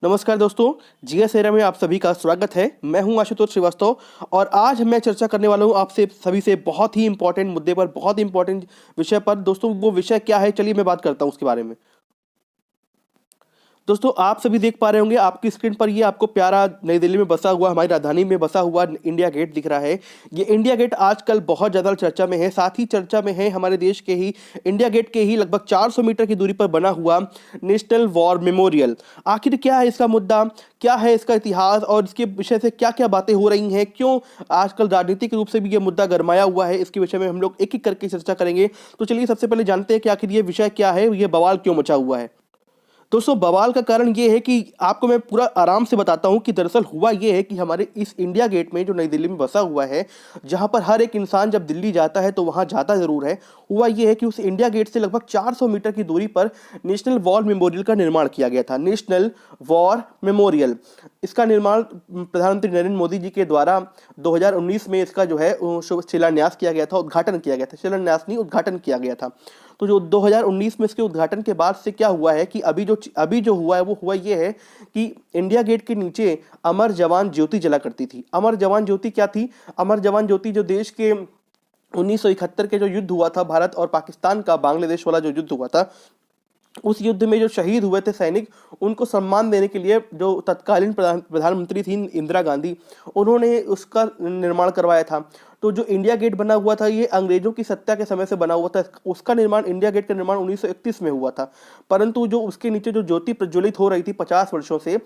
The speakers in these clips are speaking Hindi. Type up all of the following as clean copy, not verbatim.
नमस्कार दोस्तों, जीएस एरा में आप सभी का स्वागत है। मैं हूं आशुतोष श्रीवास्तव और आज मैं चर्चा करने वाला हूं आपसे सभी से बहुत ही इंपॉर्टेंट मुद्दे पर, बहुत ही इंपॉर्टेंट विषय पर। दोस्तों वो विषय क्या है, चलिए मैं बात करता हूं उसके बारे में। दोस्तों आप सभी देख पा रहे होंगे आपकी स्क्रीन पर, ये आपको प्यारा नई दिल्ली में बसा हुआ, हमारी राजधानी में बसा हुआ इंडिया गेट दिख रहा है। ये इंडिया गेट आजकल बहुत ज़्यादा चर्चा में है। साथ ही चर्चा में है हमारे देश के ही इंडिया गेट के ही लगभग 400 मीटर की दूरी पर बना हुआ नेशनल वॉर मेमोरियल। आखिर क्या है इसका मुद्दा, क्या है इसका इतिहास और इसके विषय से क्या क्या बातें हो रही हैं, क्यों आजकल राजनीतिक रूप से भी ये मुद्दा गरमाया हुआ है, इसके विषय में हम लोग एक एक करके चर्चा करेंगे। तो चलिए सबसे पहले जानते हैं कि आखिर ये विषय क्या है, ये बवाल क्यों मचा हुआ है। दोस्तों बवाल का कारण ये है कि आपको मैं पूरा आराम से बताता हूँ कि दरअसल हुआ ये है कि हमारे इस इंडिया गेट में जो नई दिल्ली में बसा हुआ है, जहाँ पर हर एक इंसान जब दिल्ली जाता है तो वहाँ जाता ज़रूर है। हुआ ये है कि उस इंडिया गेट से लगभग 400 मीटर की दूरी पर नेशनल वॉर मेमोरियल का निर्माण किया गया था। नेशनल वॉर मेमोरियल, इसका निर्माण प्रधानमंत्री नरेंद्र मोदी जी के द्वारा 2019 में इसका जो है शिलान्यास किया गया था, उद्घाटन किया गया था। शिलान्यास नहीं, उद्घाटन किया गया था। तो जो 2019 में इसके उद्घाटन के बाद से क्या हुआ है कि अभी जो हुआ है वो हुआ ये है कि इंडिया गेट के नीचे अमर जवान ज्योति जला करती थी। अमर जवान ज्योति क्या थी? अमर जवान ज्योति जो देश के 1971 के जो युद्ध हुआ था, भारत और पाकिस्तान का, बांग्लादेश वाला जो युद्ध हुआ था, उस युद्ध में जो शहीद हुए थे सैनिक, उनको सम्मान देने के लिए जो तत्कालीन प्रधानमंत्री थी इंदिरा गांधी, उन्होंने उसका निर्माण करवाया था। तो जो इंडिया गेट बना हुआ था ये अंग्रेजों की सत्ता के समय से बना हुआ था। उसका निर्माण, इंडिया गेट का निर्माण 1931 में हुआ था। परंतु जो उसके नीचे जो ज्योति प्रज्वलित हो रही थी 50 वर्षों से,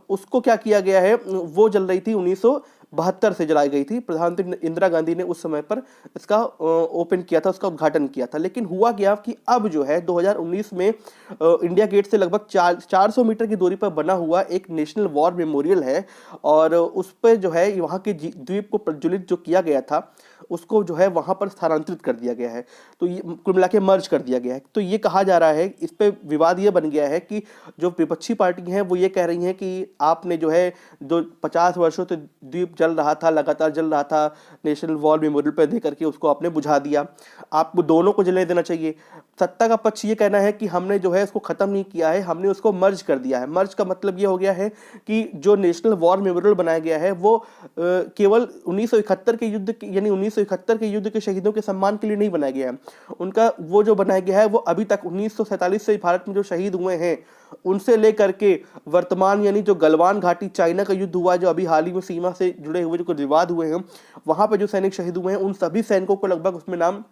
उसको क्या किया गया है, वो जल रही थी 1972 से जलाई गई थी। प्रधानमंत्री इंदिरा गांधी ने उस समय पर इसका ओपन किया था, उसका उद्घाटन किया था। लेकिन हुआ क्या कि अब जो है 2019 में इंडिया गेट से लगभग 400 मीटर की दूरी पर बना हुआ एक नेशनल वॉर मेमोरियल है और उस पर जो है वहाँ के द्वीप को प्रज्वलित जो किया गया था, उसको जो है वहाँ पर स्थानांतरित कर दिया गया है। तो ये कुल मिला के मर्ज कर दिया गया है। तो ये कहा जा रहा है, इस पे विवाद ये बन गया है कि जो विपक्षी पार्टी हैं वो ये कह रही हैं कि आपने जो है, जो 50 वर्षों से द्वीप जल रहा था, लगातार जल रहा था, नेशनल वॉर मेमोरियल पर दे करके उसको आपने बुझा दिया। आपको दोनों को जलने देना चाहिए। सत्ता का पक्ष ये कहना है कि हमने जो है इसको खत्म नहीं किया है, हमने उसको मर्ज कर दिया है। मर्ज का मतलब ये हो गया है कि जो नेशनल वॉर मेमोरियल बनाया गया है वो केवल 1971 के युद्ध यानी 1971 के युद्ध के शहीदों के सम्मान के लिए नहीं बनाया गया है। उनका वो जो बनाया गया है वो अभी तक 1947 से भारत में जो शहीद हुए हैं उनसे लेकर के वर्तमान, यानी जो गलवान घाटी चाइना का युद्ध हुआ, जो अभी हाल ही में सीमा से जुड़े हुए जो विवाद हुए हैं, वहां पर जो सैनिक शहीद हुए हैं, उन सभी सैनिकों को लगभग उसमें नाम,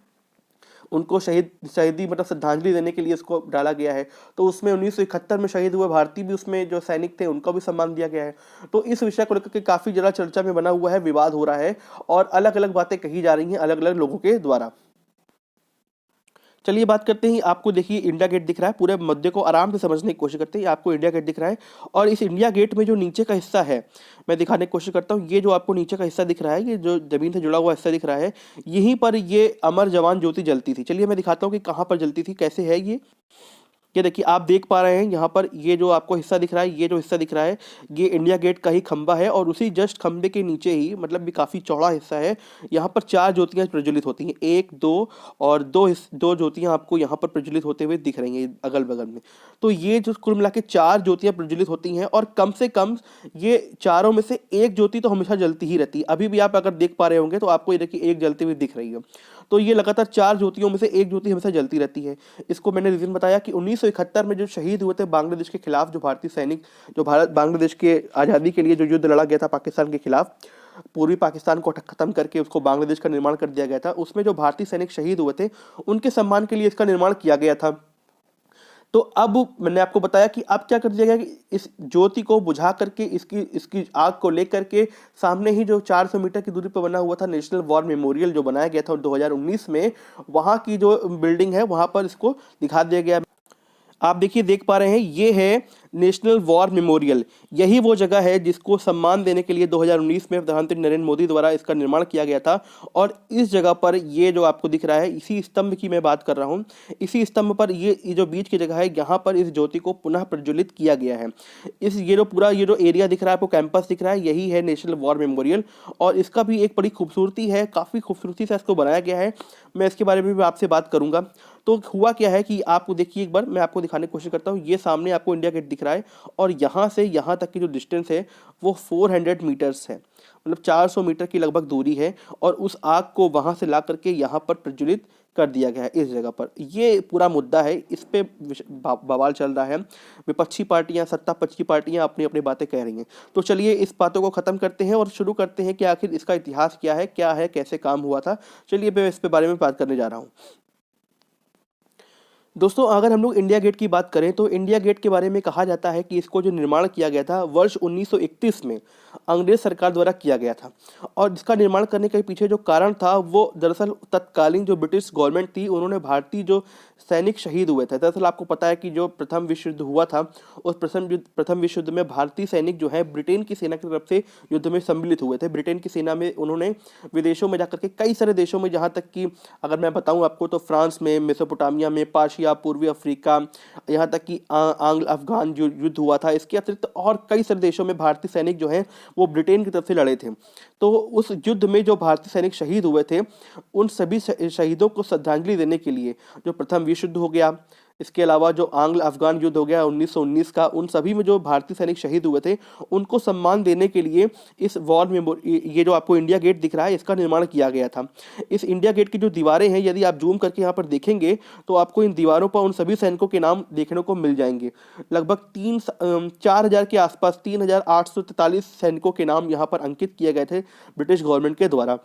उनको शहीदी मतलब श्रद्धांजलि देने के लिए इसको डाला गया है। तो उसमें 1971 में शहीद हुए भारतीय भी, उसमें जो सैनिक थे उनको भी सम्मान दिया गया है। तो इस विषय को लेकर के काफ़ी ज़्यादा चर्चा में बना हुआ है, विवाद हो रहा है और अलग अलग बातें कही जा रही हैं अलग अलग लोगों के द्वारा। चलिए बात करते हैं। आपको देखिए इंडिया गेट दिख रहा है, पूरे मुद्दे को आराम से समझने की कोशिश करते हैं। आपको इंडिया गेट दिख रहा है और इस इंडिया गेट में जो नीचे का हिस्सा है, मैं दिखाने की कोशिश करता हूँ। ये जो आपको नीचे का हिस्सा दिख रहा है, ये जो जमीन से जुड़ा हुआ हिस्सा दिख रहा है, यहीं पर ये अमर जवान ज्योति जलती थी। चलिए मैं दिखाता हूँ कि कहाँ पर जलती थी, कैसे है ये देखिए, आप देख पा रहे हैं यहाँ पर ये जो आपको हिस्सा दिख रहा है, ये जो हिस्सा दिख रहा है, ये इंडिया गेट का ही खंबा है और उसी जस्ट खंबे के नीचे ही, मतलब भी काफ़ी चौड़ा हिस्सा है, यहाँ पर 4 ज्योतियाँ प्रज्वलित होती हैं। 1, 2 और 2 ज्योतियाँ आपको यहाँ पर प्रज्वलित होते हुए दिख रही हैं अगल बगल में। तो ये जो कुल मिला के 4 ज्योतियाँ प्रज्वलित होती हैं और कम से कम ये चारों में से एक ज्योति तो हमेशा जलती ही रहती है। अभी भी आप अगर देख पा रहे होंगे तो आपको ये देखिए एक जलती हुई दिख रही है। तो ये लगातार 4 ज्योतियों में से एक ज्योति हमेशा जलती रहती है। इसको मैंने रीजन बताया कि 1971 में जो शहीद हुए थे बांग्लादेश के खिलाफ, जो भारतीय सैनिक, जो भारत बांग्लादेश के आज़ादी के लिए जो युद्ध लड़ा गया था पाकिस्तान के खिलाफ, पूर्वी पाकिस्तान को खत्म करके उसको बांग्लादेश का निर्माण कर दिया गया था, उसमें जो भारतीय सैनिक शहीद हुए थे उनके सम्मान के लिए इसका निर्माण किया गया था। तो अब मैंने आपको बताया कि अब क्या कर दिया गया कि इस ज्योति को बुझा करके, इसकी इसकी आग को लेकर के सामने ही जो 400 मीटर की दूरी पर बना हुआ था नेशनल वॉर मेमोरियल जो बनाया गया था 2019 में, वहाँ की जो बिल्डिंग है वहाँ पर इसको दिखा दिया गया। आप देखिए, देख पा रहे हैं, ये है नेशनल वॉर मेमोरियल। यही वो जगह है जिसको सम्मान देने के लिए 2019 में प्रधानमंत्री नरेंद्र मोदी द्वारा इसका निर्माण किया गया था। और इस जगह पर ये जो आपको दिख रहा है, इसी स्तंभ की मैं बात कर रहा हूँ, इसी स्तंभ पर ये जो बीच की जगह है, यहाँ पर इस ज्योति को पुनः प्रज्वलित किया गया है। ये जो पूरा ये जो एरिया दिख रहा है आपको, कैंपस दिख रहा है, यही है नेशनल वॉर मेमोरियल। और इसका भी एक बड़ी खूबसूरती है, काफ़ी खूबसूरती से इसको बनाया गया है। मैं इसके बारे में भी आपसे बात करूँगा। तो हुआ क्या है कि आपको देखिए, एक बार मैं आपको दिखाने की कोशिश करता हूँ। ये सामने आपको इंडिया गेट दिख रहा है और यहाँ से यहाँ तक की जो डिस्टेंस है वो 400 मीटर्स है, मतलब 400 मीटर की लगभग दूरी है। और उस आग को वहाँ से ला करके यहाँ पर प्रज्वलित कर दिया गया है इस जगह पर। ये पूरा मुद्दा है, इस पे बवाल चल रहा है। विपक्षी पार्टियां, सत्ता पक्ष की पार्टियां अपनी अपनी बातें कह रही हैं। तो चलिए इस बातों को ख़त्म करते हैं और शुरू करते हैं कि आखिर इसका इतिहास क्या है, कैसे काम हुआ था। चलिए मैं इस पे बारे में बात करने जा रहा हूँ। दोस्तों, अगर हम लोग इंडिया गेट की बात करें तो इंडिया गेट के बारे में कहा जाता है कि इसको जो निर्माण किया गया था वर्ष 1931 में अंग्रेज सरकार द्वारा किया गया था। और इसका निर्माण करने के पीछे जो कारण था वो दरअसल तत्कालीन जो ब्रिटिश गवर्नमेंट थी, उन्होंने भारतीय जो सैनिक शहीद हुए थे। दरअसल आपको पता है कि जो प्रथम विश्व युद्ध हुआ था, उस प्रथम विश्व युद्ध में भारतीय सैनिक जो है ब्रिटेन की सेना की तरफ से युद्ध में सम्मिलित हुए थे। ब्रिटेन की सेना में उन्होंने विदेशों में जाकर के कई सारे देशों में, जहाँ तक कि अगर मैं बताऊं आपको तो फ्रांस में, मेसोपोटामिया में, पर्शिया, पूर्वी अफ्रीका, यहाँ तक कि आंग्ल अफगान जो युद्ध हुआ था, इसके अतिरिक्त और कई सारे देशों में भारतीय सैनिक जो हैं वो ब्रिटेन की तरफ से लड़े थे। तो उस युद्ध में जो भारतीय सैनिक शहीद हुए थे, उन सभी शहीदों को श्रद्धांजलि देने के लिए जो प्रथम विश्व युद्ध हो गया, इसके अलावा जो आंग्ल अफगान युद्ध हो गया 1919 का, उन सभी में जो भारतीय सैनिक शहीद हुए थे उनको सम्मान देने के लिए इस वॉर मेमोरियल, ये जो आपको इंडिया गेट दिख रहा है, इसका निर्माण किया गया था। इस इंडिया गेट की जो दीवारें हैं, यदि आप जूम करके यहाँ पर देखेंगे तो आपको इन दीवारों पर उन सभी सैनिकों के नाम देखने को मिल जाएंगे। लगभग 4,000 के आसपास 3,843 सैनिकों के नाम यहाँ पर अंकित किए गए थे ब्रिटिश गवर्नमेंट के द्वारा।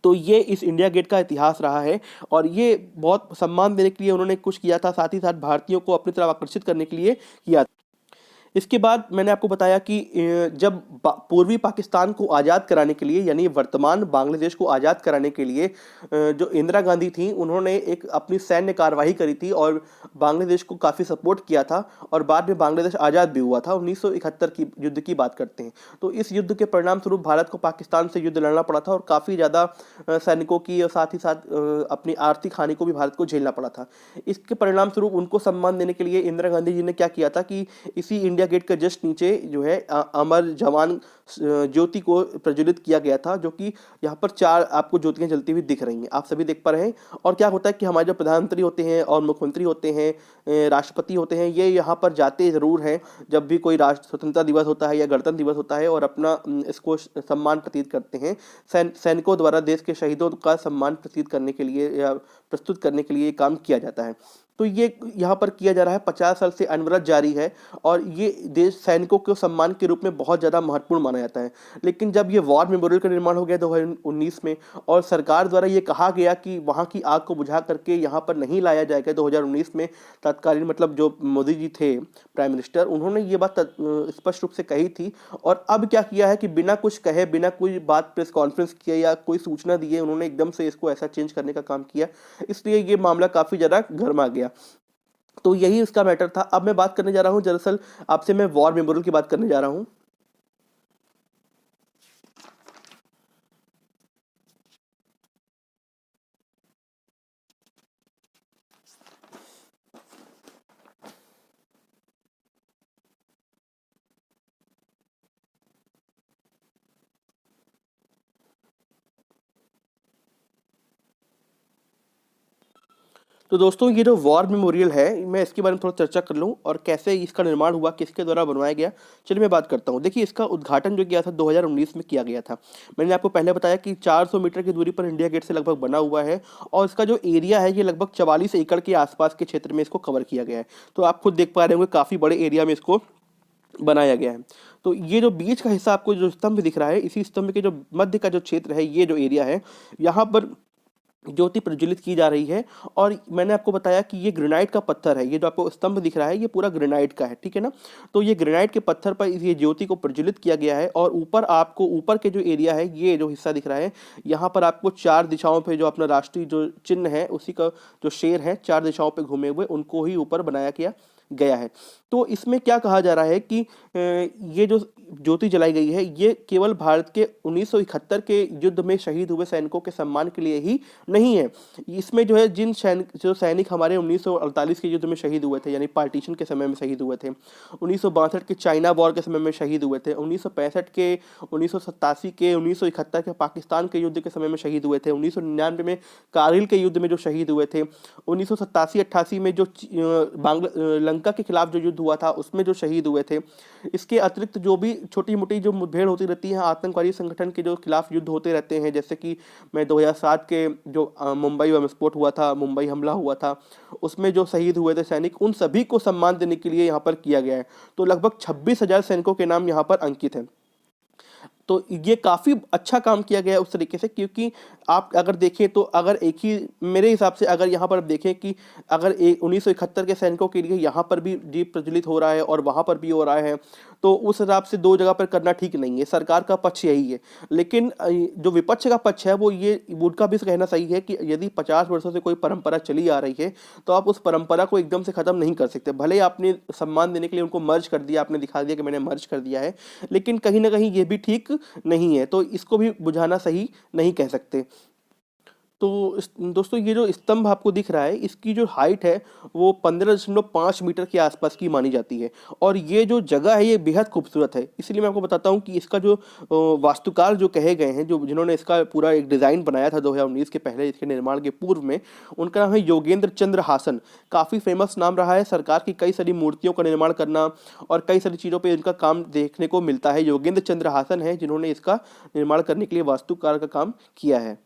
तो ये इस इंडिया गेट का इतिहास रहा है और ये बहुत सम्मान देने के लिए उन्होंने कुछ किया था, साथ ही साथ भारतीयों को अपनी तरफ आकर्षित करने के लिए किया। इसके बाद मैंने आपको बताया कि जब पूर्वी पाकिस्तान को आज़ाद कराने के लिए, यानी वर्तमान बांग्लादेश को आज़ाद कराने के लिए जो इंदिरा गांधी थी, उन्होंने एक अपनी सैन्य कार्यवाही करी थी और बांग्लादेश को काफ़ी सपोर्ट किया था और बाद में बांग्लादेश आज़ाद भी हुआ था। 1971 की युद्ध की बात करते हैं। तो इस युद्ध के परिणाम स्वरूप भारत को पाकिस्तान से युद्ध लड़ना पड़ा था और काफ़ी ज़्यादा सैनिकों की और साथ ही साथ अपनी आर्थिक हानि को भी भारत को झेलना पड़ा था। इसके परिणाम स्वरूप उनको सम्मान देने के लिए इंदिरा गांधी जी ने क्या किया था कि इसी इंडिया गेट के जस्ट नीचे जो है अमर जवान ज्योति को प्रज्वलित किया गया था, जो कि यहाँ पर 4 आपको ज्योतियां जलती हुई दिख रही हैं, आप सभी देख पा रहे हैं। और क्या होता है कि हमारे जो प्रधानमंत्री होते हैं और मुख्यमंत्री होते हैं, राष्ट्रपति होते हैं, ये यहाँ पर जाते ज़रूर हैं जब भी कोई राष्ट्र स्वतंत्रता दिवस होता है या गणतंत्र दिवस होता है और अपना इसको सम्मान प्रतीत करते हैं। सैनिकों द्वारा देश के शहीदों का सम्मान प्रतीत करने के लिए या प्रस्तुत करने के लिए काम किया जाता है। तो ये यहाँ पर किया जा रहा है, 50 साल से अनवरत जारी है और ये देश सैनिकों के सम्मान के रूप में बहुत ज़्यादा महत्वपूर्ण माना जाता है। लेकिन जब ये वॉर मेमोरियल का निर्माण हो गया 2019 में और सरकार द्वारा ये कहा गया कि वहाँ की आग को बुझा करके यहाँ पर नहीं लाया जाएगा 2019 में, तत्कालीन मतलब जो मोदी जी थे प्राइम मिनिस्टर, उन्होंने ये बात स्पष्ट रूप से कही थी। और अब क्या किया है कि बिना कुछ कहे, बिना कोई बात प्रेस कॉन्फ्रेंस किए या कोई सूचना दिए, उन्होंने एकदम से इसको ऐसा चेंज करने का काम किया। इसलिए ये मामला काफ़ी ज़्यादा गर्मा गया। तो यही इसका मैटर था। अब मैं बात करने जा रहा हूँ, दरअसल आपसे मैं वॉर मेमोरियल की बात करने जा रहा हूँ। तो दोस्तों, ये जो वॉर मेमोरियल है, मैं इसके बारे में थोड़ा चर्चा कर लूँ और कैसे इसका निर्माण हुआ, किसके द्वारा बनवाया गया। चलिए मैं बात करता हूँ। देखिए, इसका उद्घाटन जो किया था 2019 में किया गया था। मैंने आपको पहले बताया कि 400 मीटर की दूरी पर इंडिया गेट से लगभग बना हुआ है और इसका जो एरिया है ये लगभग 44 एकड़ के आसपास के क्षेत्र में इसको कवर किया गया है। तो आप खुद देख पा रहे होंगे, काफ़ी बड़े एरिया में इसको बनाया गया है। तो ये जो बीच का हिस्सा आपको जो स्तंभ दिख रहा है, इसी स्तंभ के जो मध्य का जो क्षेत्र है, ये जो एरिया है, यहाँ पर ज्योति प्रज्वलित की जा रही है। और मैंने आपको बताया कि ये ग्रेनाइट का पत्थर है, ये जो आपको स्तंभ दिख रहा है ये पूरा ग्रेनाइट का है, ठीक है ना। तो ये ग्रेनाइट के पत्थर पर ये ज्योति को प्रज्वलित किया गया है और ऊपर आपको, ऊपर के जो एरिया है, ये जो हिस्सा दिख रहा है, यहाँ पर आपको 4 दिशाओं पे जो अपना राष्ट्रीय जो चिन्ह है, उसी का जो शेर है 4 दिशाओं पे घूमे हुए, उनको ही ऊपर बनाया गया गया है। तो इसमें क्या कहा जा रहा है कि ये जो ज्योति जलाई गई है ये केवल भारत के 1971 के युद्ध में शहीद हुए सैनिकों के सम्मान के लिए ही नहीं है। इसमें जो है जो सैनिक हमारे 1948 के युद्ध में शहीद हुए थे, यानी पार्टीशन के समय में शहीद हुए थे, 1962 के चाइना वॉर के समय में शहीद हुए थे, 1965 के, 1987 के, 1971 के पाकिस्तान के युद्ध के समय में शहीद हुए थे, 1999 में कारगिल के युद्ध में जो शहीद हुए थे, 1987-88 में जो लंका के खिलाफ जो युद्ध हुआ था उसमें जो शहीद हुए थे। इसके अतिरिक्त जो भी छोटी मोटी जो मुठभेड़ होती रहती है, आतंकवादी संगठन के जो खिलाफ युद्ध होते रहते हैं, जैसे कि मैं 2007 के जो मुंबई बम विस्फोट हुआ था, मुंबई हमला हुआ था, उसमें जो शहीद हुए थे सैनिक, उन सभी को सम्मान देने के लिए यहाँ पर किया गया है। तो लगभग 26,000 सैनिकों के नाम यहाँ पर अंकित हैं। तो ये काफ़ी अच्छा काम किया गया है उस तरीके से, क्योंकि आप अगर देखें तो अगर एक ही, मेरे हिसाब से अगर यहाँ पर आप देखें कि अगर 1971 के सैनिकों के लिए यहाँ पर भी दीप प्रज्वलित हो रहा है और वहाँ पर भी हो रहा है, तो उस हिसाब से दो जगह पर करना ठीक नहीं है। सरकार का पक्ष यही है, लेकिन जो विपक्ष का पक्ष है वो ये, उनका भी कहना सही है कि यदि 50 वर्षों से कोई परंपरा चली आ रही है तो आप उस परंपरा को एकदम से ख़त्म नहीं कर सकते। भले ही आपने सम्मान देने के लिए उनको मर्ज कर दिया, आपने दिखा दिया कि मैंने मर्ज कर दिया है, लेकिन कहीं ना कहीं ये भी ठीक नहीं है, तो इसको भी बुझाना सही नहीं कह सकते। तो दोस्तों ये जो स्तंभ आपको दिख रहा है इसकी जो हाइट है वो 15.5 मीटर के आसपास की मानी जाती है, और ये जो जगह है ये बेहद खूबसूरत है। इसलिए मैं आपको बताता हूँ कि इसका जो वास्तुकार जो कहे गए हैं, जो जिन्होंने इसका पूरा एक डिज़ाइन बनाया था 2019 के पहले, इसके निर्माण के पूर्व में, उनका नाम है योगेंद्र चंद्र हासन। काफ़ी फेमस नाम रहा है, सरकार की कई सारी मूर्तियों का निर्माण करना और कई सारी चीज़ों पर इनका काम देखने को मिलता है। योगेंद्र चंद्र हासन है जिन्होंने इसका निर्माण करने के लिए वास्तुकार का काम किया है।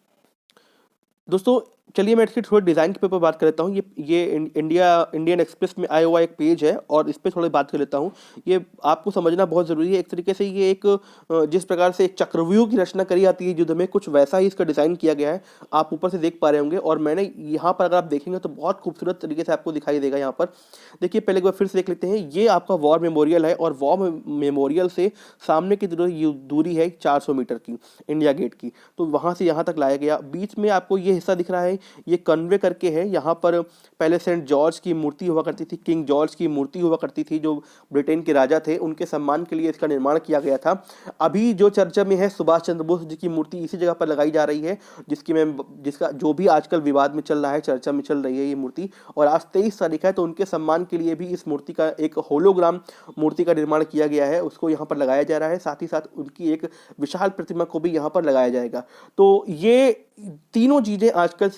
दोस्तों चलिए मैं इसकी थोड़ी डिज़ाइन के ऊपर बात कर लेता हूँ। ये इंडियन एक्सप्रेस में आया हुआ एक पेज है और इस पर थोड़ी बात कर लेता हूँ। ये आपको समझना बहुत ज़रूरी है। एक तरीके से ये एक जिस प्रकार से एक चक्रव्यूह की रचना करी जाती है युद्ध में, कुछ वैसा ही इसका डिज़ाइन किया गया है। आप ऊपर से देख पा रहे होंगे, और मैंने यहाँ पर अगर आप देखेंगे तो बहुत खूबसूरत तरीके से आपको दिखाई देगा। यहाँ पर देखिए, पहले एक बार फिर से देख लेते हैं। ये आपका वॉर मेमोरियल है, और वॉर मेमोरियल से सामने की दूरी है 400 मीटर की, इंडिया गेट की। तो वहाँ से यहाँ तक लाया गया। बीच में आपको ये हिस्सा दिख रहा है, ये कन्वे करके है। यहाँ पर पहले सेंट जॉर्ज की मूर्ति हुआ करती थी, किंग जॉर्ज की मूर्ति हुआ करती थी, जो ब्रिटेन के राजा थे, उनके सम्मान के लिए इसका निर्माण किया गया था। अभी जो चर्चा में है सुभाष चंद्र बोस जी की मूर्ति इसी जगह पर लगाई जा रही है, जिसका जो भी आजकल विवाद में चल रहा है, चर्चा में चल रही है ये मूर्ति। और आज 23 तारीख है, तो उनके सम्मान के लिए भी इस मूर्ति का एक होलोग्राम मूर्ति का निर्माण किया गया है, उसको यहाँ पर लगाया जा रहा है। साथ ही साथ उनकी एक विशाल प्रतिमा को भी यहाँ पर लगाया जाएगा। तो ये तीनों चीज़ें आजकल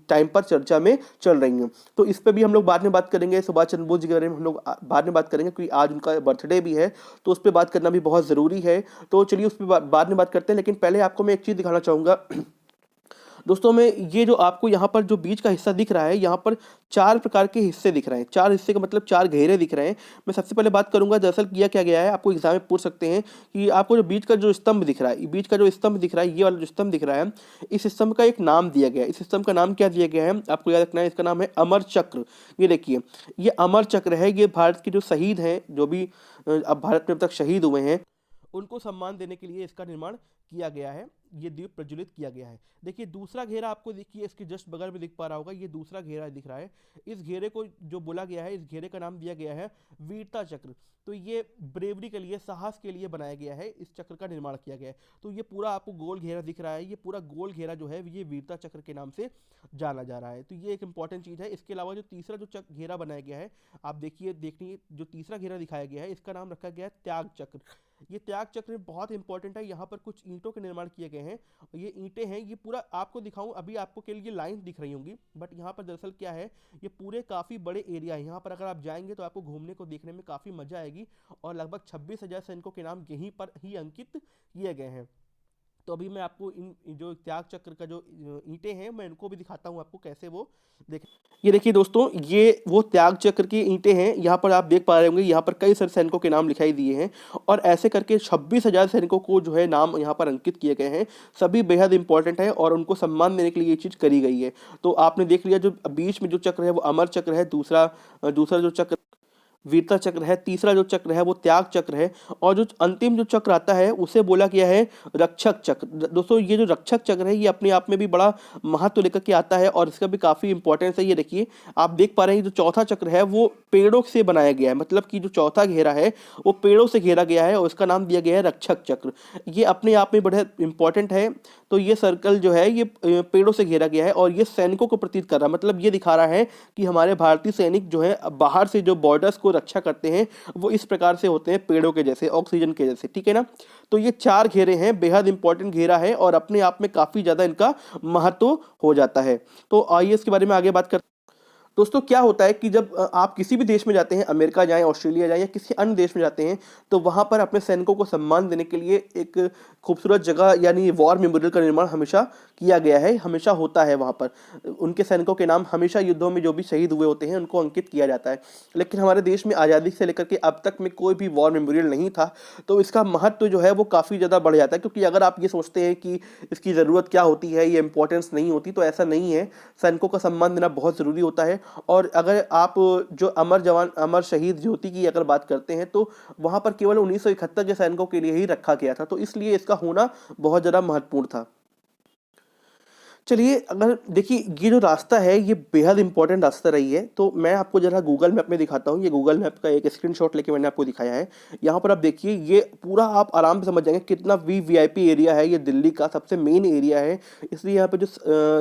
टाइम पर चर्चा में चल रही हैं। तो इस पर भी हम लोग बाद में बात करेंगे। सुभाष चंद्र बोस जी के बारे में हम लोग बाद में बात करेंगे, क्योंकि आज उनका बर्थडे भी है, तो उस पर बात करना भी बहुत ज़रूरी है। तो चलिए उस पर बाद में बात करते हैं। लेकिन पहले आपको मैं एक चीज़ दिखाना चाहूँगा दोस्तों में, ये जो आपको यहाँ पर जो बीच का हिस्सा दिख रहा है, यहाँ पर 4 प्रकार के हिस्से दिख रहे हैं। 4 हिस्से का मतलब 4 घेरे दिख रहे हैं। मैं सबसे पहले बात करूँगा दरअसल किया क्या गया है। आपको एग्जाम में पूछ सकते हैं कि आपको जो बीच का जो स्तंभ दिख रहा है, बीच का जो स्तंभ दिख रहा है, ये वाला जो स्तंभ दिख रहा है, इस स्तंभ का एक नाम दिया गया है। इस स्तंभ का नाम क्या दिया गया है आपको याद रखना है। इसका नाम है अमर चक्र। ये देखिए, ये अमर चक्र है। ये भारत के जो शहीद हैं, जो भी अब भारत में अब तक शहीद हुए हैं, उनको सम्मान देने के लिए इसका निर्माण किया गया है। ये दीप प्रज्वलित किया गया है। देखिए दूसरा घेरा आपको देखिए इसके जस्ट बगल में दिख पा रहा होगा, ये दूसरा घेरा दिख रहा है। इस घेरे को जो बोला गया है, इस घेरे का नाम दिया गया है वीरता चक्र। तो ये ब्रेवरी के लिए, साहस के लिए बनाया गया है, इस चक्र का निर्माण किया गया है। तो ये पूरा आपको गोल घेरा दिख रहा है, ये पूरा गोल घेरा जो है ये वीरता चक्र के नाम से जाना जा रहा है। तो ये एक इंपॉर्टेंट चीज़ है। इसके अलावा जो तीसरा जो घेरा बनाया गया है, आप देखिए जो तीसरा घेरा दिखाया गया है, इसका नाम रखा गया है त्याग चक्र। ये त्याग चक्र बहुत इंपॉर्टेंट है। यहाँ पर कुछ ईंटों के निर्माण किए गए हैं। ये ईंटें हैं, ये पूरा आपको दिखाऊं, अभी आपको के लिए लाइन दिख रही होंगी, बट यहाँ पर दरअसल क्या है, ये पूरे काफ़ी बड़े एरिया है। यहाँ पर अगर आप जाएंगे तो आपको घूमने को देखने में काफ़ी मजा आएगी। और लगभग 26,000 सैनिकों के नाम यहीं पर ही अंकित किए गए हैं। तो अभी मैं आपको इन जो त्याग चक्र का जो ईंटें हैं, मैं इनको भी दिखाता हूँ आपको कैसे वो देखें। ये देखिए दोस्तों, ये वो त्याग चक्र की ईंटें हैं। यहाँ पर आप देख पा रहे होंगे, यहाँ पर कई सारे सैनिकों के नाम लिखाई दिए हैं, और ऐसे करके 26,000 सैनिकों को जो है नाम यहाँ पर अंकित किए गए हैं। सभी बेहद इंपॉर्टेंट है और उनको सम्मान देने के लिए ये चीज़ करी गई है। तो आपने देख लिया, जो बीच में जो चक्र है वो अमर चक्र है। दूसरा जो चक्र वीरता चक्र है, तीसरा जो चक्र है वो त्याग चक्र है, और जो अंतिम जो चक्र आता है उसे बोला गया है रक्षक चक्र। दोस्तों ये जो रक्षक चक्र है ये अपने आप में भी बड़ा महत्व लेकर के आता है और इसका भी काफ़ी इंपॉर्टेंस है। ये देखिए, आप देख पा रहे हैं जो चौथा चक्र है वो पेड़ों से बनाया गया है, मतलब कि जो चौथा घेरा है वो पेड़ों से घेरा गया है और इसका नाम दिया गया है रक्षक चक्र। ये अपने आप में बड़ा इंपॉर्टेंट है। तो ये सर्कल जो है ये पेड़ों से घेरा गया है और ये सैनिकों को प्रतीत कर रहा है, मतलब ये दिखा रहा है कि हमारे भारतीय सैनिक जो है बाहर से जो बॉर्डर्स को रक्षा करते हैं वो इस प्रकार से होते हैं, पेड़ों के जैसे, ऑक्सीजन के जैसे, ठीक है ना। तो ये चार घेरे हैं, बेहद इंपॉर्टेंट घेरा है और अपने आप में काफ़ी ज़्यादा इनका महत्व हो जाता है। तो आइए इसके बारे में आगे बात करते हैं। दोस्तों क्या होता है कि जब आप किसी भी देश में जाते हैं, अमेरिका जाएं, ऑस्ट्रेलिया जाएं या किसी अन्य देश में जाते हैं, तो वहाँ पर अपने सैनिकों को सम्मान देने के लिए एक खूबसूरत जगह यानी वॉर मेमोरियल का निर्माण हमेशा किया गया है, हमेशा होता है। वहाँ पर उनके सैनिकों के नाम हमेशा युद्धों में जो भी शहीद हुए होते हैं उनको अंकित किया जाता है। लेकिन हमारे देश में आज़ादी से लेकर के अब तक में कोई भी वॉर मेमोरियल नहीं था, तो इसका महत्व जो है वो काफ़ी ज़्यादा बढ़ जाता है। क्योंकि अगर आप ये सोचते हैं कि इसकी ज़रूरत क्या होती है, ये इंपॉर्टेंस नहीं होती, तो ऐसा नहीं है। सैनिकों का सम्मान देना बहुत ज़रूरी होता है। और अगर आप जो अमर जवान, अमर शहीद ज्योति की अगर बात करते हैं, तो वहाँ पर केवल 1971 के सैनिकों के लिए ही रखा गया था, तो इसलिए इसका होना बहुत ज़्यादा महत्वपूर्ण था। चलिए, अगर देखिए ये जो रास्ता है ये बेहद इंपॉर्टेंट रास्ता रही है, तो मैं आपको ज़रा गूगल मैप में दिखाता हूँ। ये गूगल मैप का एक स्क्रीनशॉट लेके मैंने आपको दिखाया है। यहाँ पर आप देखिए, ये पूरा आप आराम से समझ जाएंगे कितना वीवीआईपी एरिया है। ये दिल्ली का सबसे मेन एरिया है, इसलिए यहाँ पे जो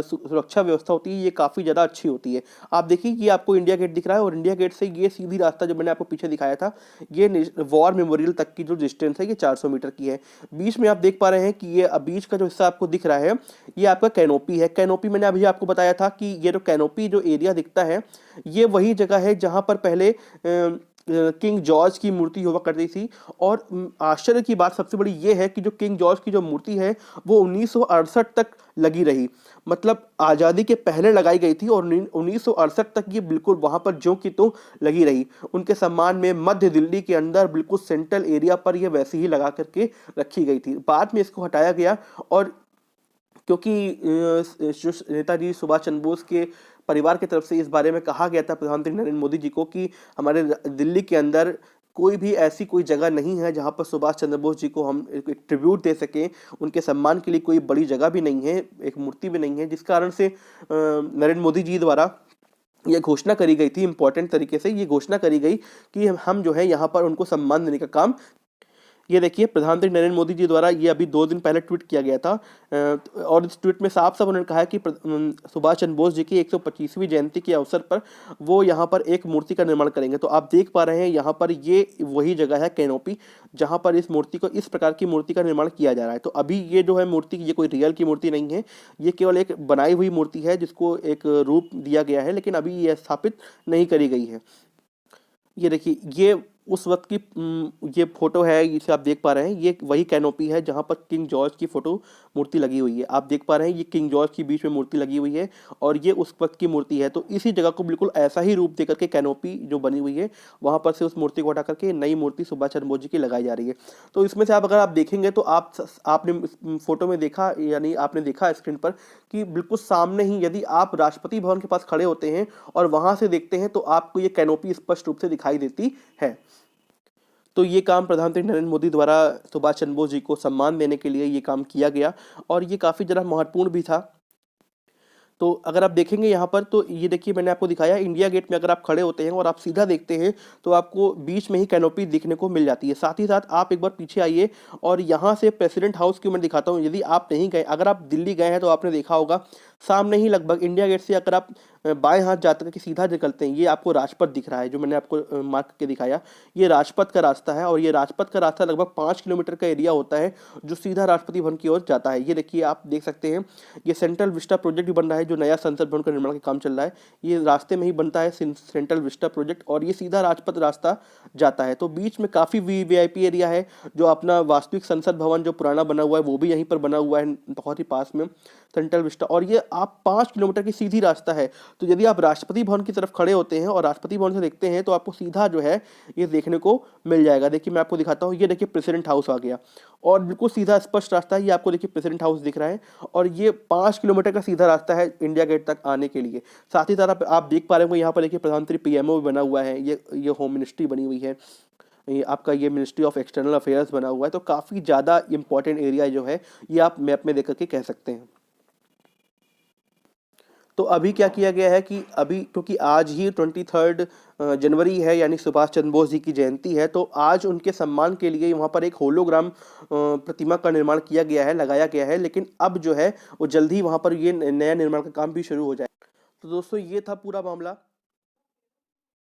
सुरक्षा व्यवस्था होती है ये काफ़ी ज़्यादा अच्छी होती है। आप देखिए, ये आपको इंडिया गेट दिख रहा है और इंडिया गेट से ये सीधी रास्ता जो मैंने आपको पीछे दिखाया था, ये वॉर मेमोरियल तक की जो डिस्टेंस है ये 400 मीटर की है। बीच में आप देख पा रहे हैं कि ये बीच का जो हिस्सा आपको दिख रहा है ये आपका कैनोपी है। कैनोपी मैंने अभी आपको बताया था कि ये जो कैनोपी जो एरिया दिखता है ये वही जगह है जहां पर पहले किंग जॉर्ज की मूर्ति हुआ करती थी। और आश्चर्य की बात सबसे बड़ी ये है कि जो किंग जॉर्ज की जो मूर्ति है वो 1968 तक लगी रही, मतलब आज़ादी के पहले लगाई गई थी और 1968 तक ये बिल्कुल वहाँ पर ज्यों की त्यों लगी रही। उनके सम्मान में मध्य दिल्ली के अंदर बिल्कुल सेंट्रल एरिया पर ये वैसे ही लगा करके रखी गई थी। बाद में इसको हटाया गया, और क्योंकि जो नेताजी सुभाष चंद्र बोस के परिवार की तरफ से इस बारे में कहा गया था प्रधानमंत्री नरेंद्र मोदी जी को कि हमारे दिल्ली के अंदर कोई भी ऐसी कोई जगह नहीं है जहां पर सुभाष चंद्र बोस जी को हम एक ट्रिब्यूट दे सकें, उनके सम्मान के लिए कोई बड़ी जगह भी नहीं है, एक मूर्ति भी नहीं है, जिस कारण से नरेंद्र मोदी जी द्वारा ये घोषणा करी गई थी, इंपॉर्टेंट तरीके से ये घोषणा करी गई कि हम जो है यहाँ पर उनको सम्मान देने का काम। ये देखिए, प्रधानमंत्री नरेंद्र मोदी जी द्वारा ये अभी 2 दिन पहले ट्वीट किया गया था, और इस ट्वीट में साफ साफ उन्होंने कहा है कि सुभाष चंद्र बोस जी की 125वीं जयंती के अवसर पर वो यहाँ पर एक मूर्ति का निर्माण करेंगे। तो आप देख पा रहे हैं यहाँ पर ये वही जगह है कैनोपी जहाँ पर इस मूर्ति को, इस प्रकार की मूर्ति का निर्माण किया जा रहा है। तो अभी ये जो है मूर्ति, ये कोई रियल की मूर्ति नहीं है, ये केवल एक बनाई हुई मूर्ति है जिसको एक रूप दिया गया है, लेकिन अभी ये स्थापित नहीं करी गई है। ये देखिए, ये उस वक्त की ये फोटो है, इसे आप देख पा रहे हैं, ये वही कैनोपी है जहां पर किंग जॉर्ज की फोटो मूर्ति लगी हुई है। आप देख पा रहे हैं ये किंग जॉर्ज की बीच में मूर्ति लगी हुई है और ये उस वक्त की मूर्ति है। तो इसी जगह को बिल्कुल ऐसा ही रूप देकर के कैनोपी जो बनी हुई है वहां पर से उस मूर्ति को हटा करके नई मूर्ति सुभाष चंद्र बोस जी की लगाई जा रही है। तो इसमें से अगर आप देखेंगे तो आपने फोटो में देखा, यानी आपने देखा स्क्रीन पर कि बिल्कुल सामने ही, यदि आप राष्ट्रपति भवन के पास खड़े होते हैं और वहां से देखते हैं तो आपको ये कैनोपी स्पष्ट रूप से दिखाई देती है। तो ये काम प्रधानमंत्री नरेंद्र मोदी द्वारा सुभाष चंद्र बोस जी को सम्मान देने के लिए ये काम किया गया और ये काफ़ी ज़्यादा महत्वपूर्ण भी था। तो अगर आप देखेंगे यहाँ पर, तो ये देखिए मैंने आपको दिखाया इंडिया गेट में अगर आप खड़े होते हैं और आप सीधा देखते हैं तो आपको बीच में ही कैनोपी दिखने को मिल जाती है। साथ ही साथ आप एक बार पीछे आइए और यहाँ से प्रेसिडेंट हाउस की मैं दिखाता हूँ। यदि आप नहीं गए, अगर आप दिल्ली गए हैं तो आपने देखा होगा सामने ही लगभग इंडिया गेट से अगर आप बाएं हाथ जाकर के सीधा निकलते हैं, ये आपको राजपथ दिख रहा है जो मैंने आपको मार्क करके दिखाया। ये राजपथ का रास्ता है और ये राजपथ का रास्ता लगभग 5 किलोमीटर का एरिया होता है जो सीधा राष्ट्रपति भवन की ओर जाता है। ये देखिए, आप देख सकते हैं ये सेंट्रल विस्टा प्रोजेक्ट भी बन रहा है, जो नया संसद भवन का निर्माण का काम चल रहा है, ये रास्ते में ही बनता है सेंट्रल विस्टा प्रोजेक्ट, और ये सीधा राजपथ रास्ता जाता है। तो बीच में काफ़ी वीआईपी एरिया है। जो अपना वास्तविक संसद भवन जो पुराना बना हुआ है वो भी यहीं पर बना हुआ है, बहुत ही पास में सेंट्रल विस्टा। और ये आप 5 किलोमीटर की सीधी रास्ता है। तो यदि आप राष्ट्रपति भवन की तरफ खड़े होते हैं और राष्ट्रपति भवन से देखते हैं तो आपको सीधा जो है ये देखने को मिल जाएगा। देखिए मैं आपको दिखाता हूँ, ये देखिए प्रेसिडेंट हाउस आ गया और बिल्कुल सीधा स्पष्ट रास्ता है। ये आपको देखिए प्रेसिडेंट हाउस दिख रहा है और ये 5 किलोमीटर का सीधा रास्ता है इंडिया गेट तक आने के लिए। साथ ही साथ आप देख पा रहे होंगे यहाँ पर देखिए प्रधानमंत्री पीएमओ भी बना हुआ है, ये होम मिनिस्ट्री बनी हुई है, ये आपका ये मिनिस्ट्री ऑफ एक्सटर्नल अफेयर्स बना हुआ है। तो काफ़ी ज़्यादा इंपॉर्टेंट एरिया जो है ये आप मैप में देख करके कह सकते हैं। तो अभी क्या किया गया है कि अभी क्योंकि आज ही 23 जनवरी है यानी सुभाष चंद्र बोस जी की जयंती है, तो आज उनके सम्मान के लिए वहाँ पर एक होलोग्राम प्रतिमा का निर्माण किया गया है, लगाया गया है। लेकिन अब जो है वो जल्द ही वहाँ पर ये नया निर्माण का काम भी शुरू हो जाए। तो दोस्तों ये था पूरा मामला।